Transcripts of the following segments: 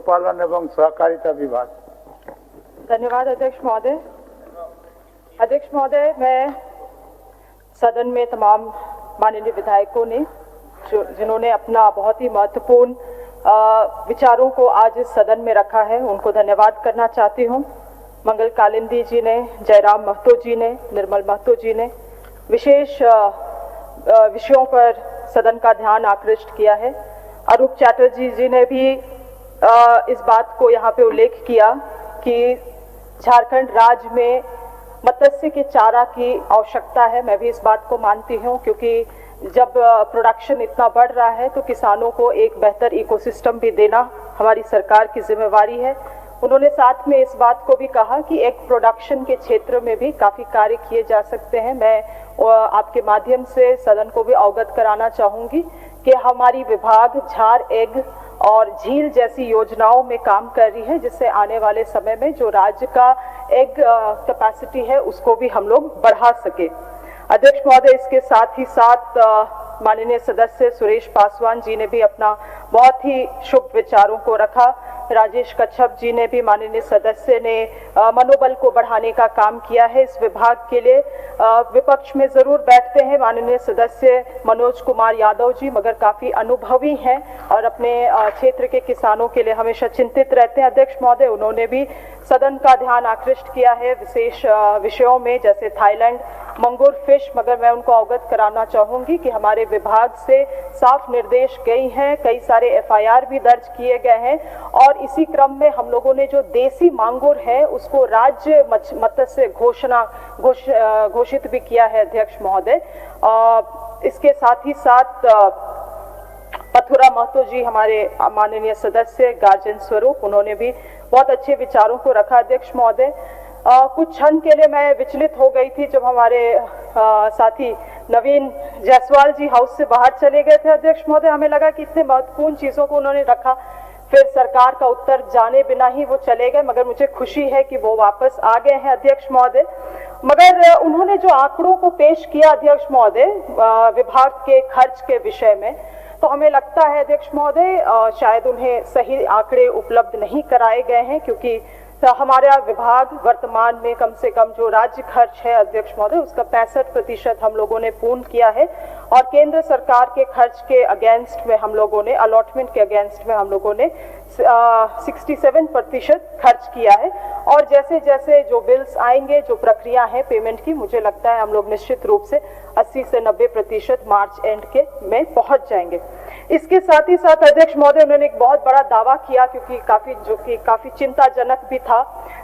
पशुपालन एवं सहकारिता विभाग। धन्यवाद अध्यक्ष महोदय। अध्यक्ष महोदय, मैं सदन में तमाम माननीय विधायकों ने जिन्होंने अपना बहुत ही महत्वपूर्ण विचारों को आज इस सदन में रखा है, उनको धन्यवाद करना चाहती हूँ। मंगल कालिंदी जी ने, जयराम महतो जी ने, निर्मल महतो जी ने विशेष विषयों पर सदन का ध्यान आकृष्ट किया है। अरूप चैटर्जी जी ने भी इस बात को यहाँ पे उल्लेख किया कि झारखंड राज्य में मत्स्य के चारा की आवश्यकता है। मैं भी इस बात को मानती हूँ, क्योंकि जब प्रोडक्शन इतना बढ़ रहा है तो किसानों को एक बेहतर इकोसिस्टम भी देना हमारी सरकार की जिम्मेवारी है। उन्होंने साथ में इस बात को भी कहा कि एक प्रोडक्शन के क्षेत्र में भी काफ़ी कार्य किए जा सकते हैं। मैं आपके माध्यम से सदन को भी अवगत कराना चाहूँगी कि हमारी विभाग झार एग और झील जैसी योजनाओं में काम कर रही है, जिससे आने वाले समय में जो राज्य का एग कैपेसिटी है उसको भी हम लोग बढ़ा सके। अध्यक्ष महोदय, इसके साथ ही साथ माननीय सदस्य सुरेश पासवान जी ने भी अपना बहुत ही शुभ विचारों को रखा। राजेश कच्छप जी ने भी, माननीय सदस्य ने मनोबल को बढ़ाने का काम किया है इस विभाग के लिए। विपक्ष में जरूर बैठते हैं माननीय सदस्य मनोज कुमार यादव जी, मगर काफी अनुभवी हैं और अपने क्षेत्र के किसानों के लिए हमेशा चिंतित रहते हैं। अध्यक्ष महोदय, उन्होंने भी सदन का ध्यान आकृष्ट किया है विशेष विषयों में, जैसे थाईलैंड मंगूर फिश, मगर मैं उनको अवगत कराना चाहूंगी कि हमारे विभाग से साफ निर्देश गई हैं, कई सारे एफआईआर भी दर्ज किए गए हैं और इसी क्रम में हम लोगों ने जो देसी मांगुर है उसको राज्य मत्स्य घोषित भी किया है अध्यक्ष महोदय। इसके साथ ही साथ पथुरा महतो जी, हमारे माननीय सदस्य गार्जियन स्वरूप, उन्होंने भी बहुत अच्छे विचारों को रखा। अध्यक्ष महोदय, कुछ क्षण के लिए मैं विचलित हो गई थी जब हमारे साथी नवीन जायसवाल जी हाउस से बाहर चले गए थे। अध्यक्ष महोदय, हमें लगा कि इतने महत्वपूर्ण चीजों को उन्होंने रखा, फिर सरकार का उत्तर जाने बिना ही वो चले गए, मगर मुझे खुशी है कि वो वापस आ गए हैं अध्यक्ष महोदय। मगर उन्होंने जो आंकड़ों को पेश किया अध्यक्ष महोदय विभाग के खर्च के विषय में, तो हमें लगता है अध्यक्ष महोदय शायद उन्हें सही आंकड़े उपलब्ध नहीं कराए गए हैं, क्योंकि हमारा विभाग वर्तमान में कम से कम जो राज्य खर्च है अध्यक्ष महोदय उसका 65% हम लोगों ने पूर्ण किया है और केंद्र सरकार के खर्च के अगेंस्ट में हम लोगों ने, अलॉटमेंट के अगेंस्ट में हम लोगों ने 67% खर्च किया है। और जैसे जैसे जो बिल्स आएंगे, जो प्रक्रिया है पेमेंट की, मुझे लगता है हम लोग निश्चित रूप से 80 से 90% मार्च एंड के में पहुंच जाएंगे। इसके साथ ही साथ अध्यक्ष महोदय, उन्होंने एक बहुत बड़ा दावा किया, क्योंकि काफी चिंताजनक भी था,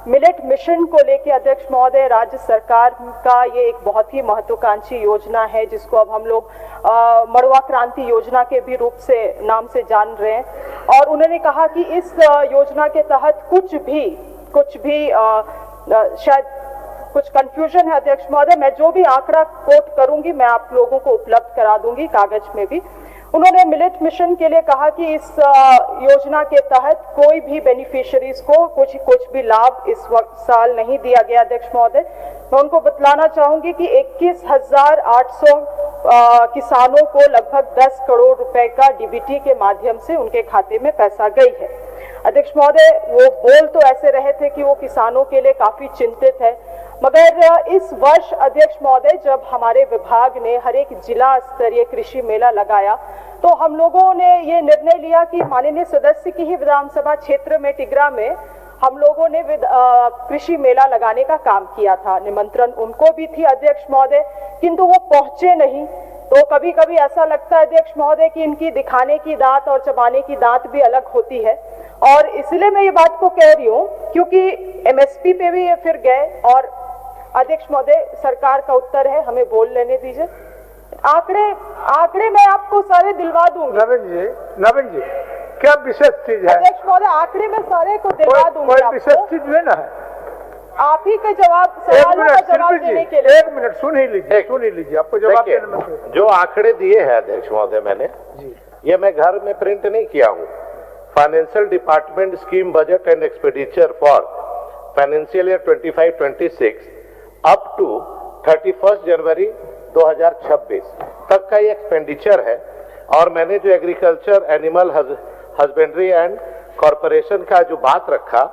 मिलेट मिशन को लेकर अध्यक्ष महोदय राज्य सरकार का ये एक बहुत ही महत्वाकांक्षी योजना है, जिसको अब हम लोग मड़ुआ क्रांति योजना के भी रूप से नाम से जान रहे हैं। और उन्होंने कहा कि इस योजना के तहत कुछ भी शायद कुछ कंफ्यूजन है अध्यक्ष महोदय, मैं जो भी आंकड़ा कोट करूंगी मैं आप लोगों को उपलब्ध करा दूंगी कागज में भी। उन्होंने मिलेट मिशन के लिए कहा कि इस योजना के तहत कोई भी बेनिफिशियरीज को कुछ भी लाभ इस वक्त साल नहीं दिया गया अध्यक्ष महोदय। मैं उनको बतलाना चाहूंगी कि 21,800 किसानों को लगभग 10 करोड़ रुपए का डीबीटी के माध्यम से उनके खाते में पैसा गई है। अध्यक्ष महोदय, वो बोल तो ऐसे रहे थे कि वो किसानों के लिए काफी चिंतित है, मगर इस वर्ष अध्यक्ष महोदय जब हमारे विभाग ने हर एक जिला स्तरीय कृषि मेला लगाया, तो हम लोगों ने ये निर्णय लिया कि माननीय सदस्य की ही विधानसभा क्षेत्र में टिगरा में हम लोगों ने कृषि मेला लगाने का काम किया था। निमंत्रण उनको भी थी अध्यक्ष महोदय, किंतु वो पहुंचे नहीं। तो कभी कभी ऐसा लगता है अध्यक्ष महोदय कि इनकी दिखाने की दांत और चबाने की दांत भी अलग होती है, और इसलिए मैं ये बात को कह रही हूँ क्योंकि एमएसपी पे भी ये फिर गए। और अध्यक्ष महोदय, सरकार का उत्तर है, हमें बोल लेने दीजिए। आंकड़े मैं आपको सारे दिलवा दूंगी। नवीन जी क्या विशेष चीज है? अध्यक्ष महोदय, आंकड़े में सारे को दिलवा दूंगी। कोई विशेष चीज लेना है? आप ही का जवाब, सवालों का जवाब देने के लिए। एक मिनट सुन ही लीजिए, आपको जवाब देने में जो आंकड़े दिए हैं अध्यक्ष महोदय मैंने, ये मैं घर में प्रिंट नहीं किया हूँ। Financial department scheme budget and expenditure for financial year 25-26 up to 31 जनवरी 2026 तक का ये एक्सपेंडिचर है। और मैंने जो agriculture, animal husbandry and corporation का जो बात रखा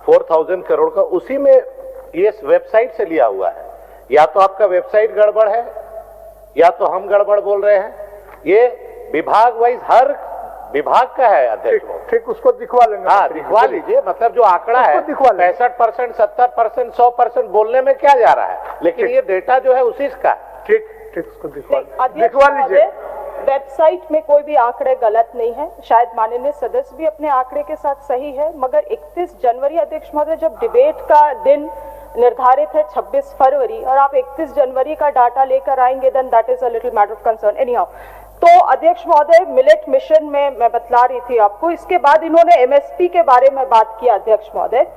4000 करोड़ का, उसी में ये वेबसाइट से लिया हुआ है। या तो आपका वेबसाइट गड़बड़ है या तो हम गड़बड़ बोल रहे हैं। ये विभाग वाइज हर विभाग का है अध्यक्ष महोदय। ठीक, उसको दिखवा लेंगे। हाँ, दिखवा लीजिए। मतलब जो आंकड़ा है उसको दिखवा लेंगे। 65%, 70%, 100% बोलने में क्या जा रहा है, लेकिन ये डेटा जो है उसी का है। ठीक ठीक, उसको दिखवा अध्यक्ष दिखवा लीजिए। महोदय, वेबसाइट में कोई भी आंकड़े गलत नहीं है, शायद माननीय सदस्य भी अपने आंकड़े के साथ सही है, मगर 31 जनवरी अध्यक्ष महोदय जब डिबेट का दिन निर्धारित है 26 फरवरी और आप 31 जनवरी का डाटा लेकर आएंगे, then that is a little matter of concern. Anyhow, तो अध्यक्ष महोदय मिलेट मिशन में मैं बतला रही थी आपको, इसके बाद इन्होंने एमएसपी के बारे में बात किया। अध्यक्ष महोदय,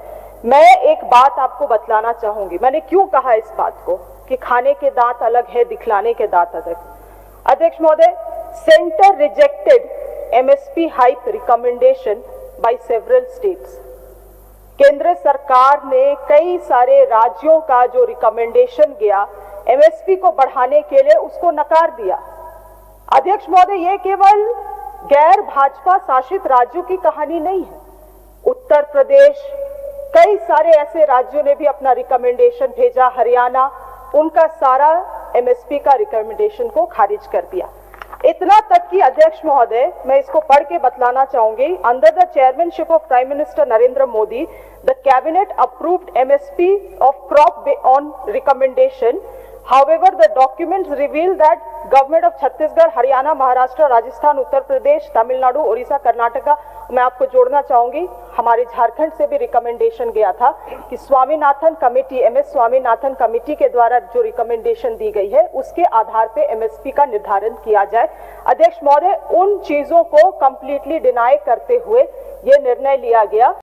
मैं एक बात आपको बतलाना चाहूंगी, मैंने क्यों कहा इस बात को कि खाने के दांत अलग है, दिखलाने के दांत अलग। अध्यक्ष महोदय, centre rejected MSP hike recommendation by several states. केंद्र सरकार ने कई सारे राज्यों का जो रिकमेंडेशन गया एमएसपी को बढ़ाने के लिए, उसको नकार दिया। अध्यक्ष महोदय, ये केवल गैर भाजपा शासित राज्यों की कहानी नहीं है। उत्तर प्रदेश, कई सारे ऐसे राज्यों ने भी अपना रिकमेंडेशन भेजा, हरियाणा, उनका सारा एमएसपी का रिकमेंडेशन को खारिज कर दिया। इतना तक कि अध्यक्ष महोदय, मैं इसको पढ़ के बतलाना चाहूंगी, under the chairmanship of prime minister Narendra Modi, the cabinet approved MSP of crop on recommendation. However, the documents reveal that government of Chhattisgarh, Haryana, Maharashtra, Rajasthan, Uttar Pradesh, Tamil Nadu, Odisha, Karnataka, मैं आपको जोड़ना चाहूंगी, हमारे झारखंड से भी रिकमेंडेशन गया था कि Swaminathan committee, MS Swaminathan committee के द्वारा जो रिकमेंडेशन दी गई है उसके आधार पे एमएसपी का निर्धारण किया जाए। अध्यक्ष महोदय, उन चीजों को कंप्लीटली डिनाई करते हुए ये निर्णय लिया गया